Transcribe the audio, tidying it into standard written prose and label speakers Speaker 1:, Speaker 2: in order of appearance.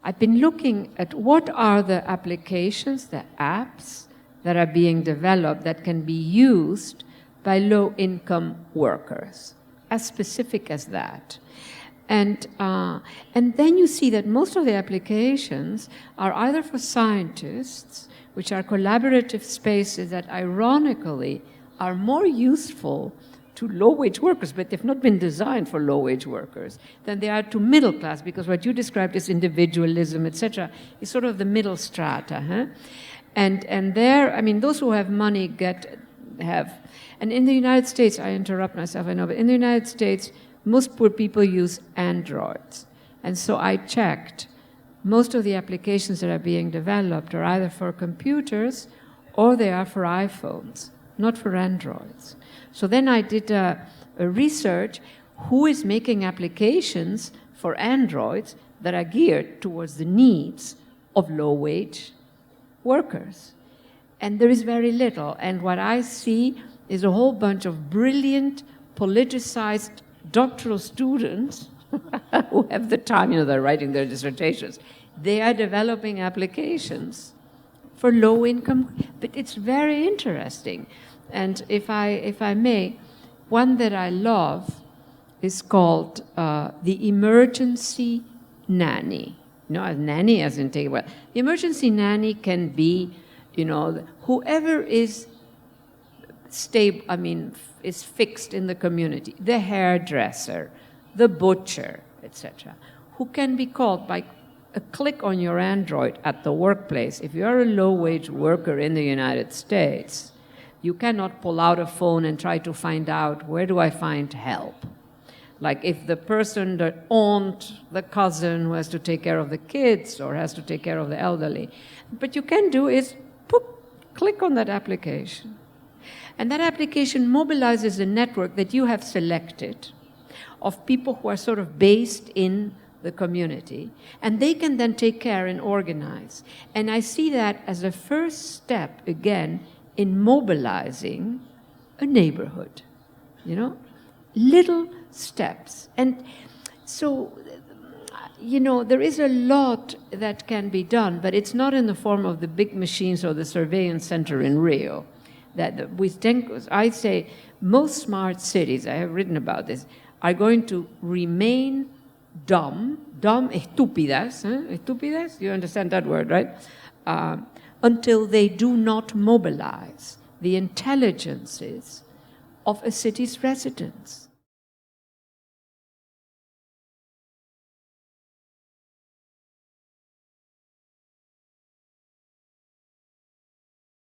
Speaker 1: I've been looking at what are the applications, the apps that are being developed that can be used by low-income workers, as specific as that. And then you see that most of the applications are either for scientists, which are collaborative spaces that ironically are more useful to low-wage workers, but they've not been designed for low-wage workers, than they are to middle class, because what you described as individualism, etc., is sort of the middle strata. Huh? And there, I mean, those who have money have, and in the United States, I interrupt myself, I know, but in the United States, most poor people use Androids. And so I checked. Most of the applications that are being developed are either for computers or they are for iPhones, not for Androids. So then I did a research, who is making applications for Androids that are geared towards the needs of low-wage workers. And there is very little. And what I see is a whole bunch of brilliant, politicized doctoral students who have the time, they're writing their dissertations. They are developing applications for low-income, but it's very interesting. And if I may, one that I love is called the emergency nanny. A nanny as in take, well, the emergency nanny can be, whoever is stable, is fixed in the community, the hairdresser, the butcher, etc., who can be called by a click on your Android at the workplace. If you're a low-wage worker in the United States, you cannot pull out a phone and try to find out, where do I find help? Like if the person, the aunt, the cousin who has to take care of the kids or has to take care of the elderly. What you can do is, click on that application. And that application mobilizes a network that you have selected of people who are sort of based in the community, and they can then take care and organize. And I see that as a first step, again, in mobilizing a neighborhood, little steps. And so, there is a lot that can be done, but it's not in the form of the big machines or the surveillance center in Rio. I say most smart cities, I have written about this, are going to remain dumb, estúpidas, estúpidas, you understand that word, right? Until they do not mobilize the intelligences of a city's residents.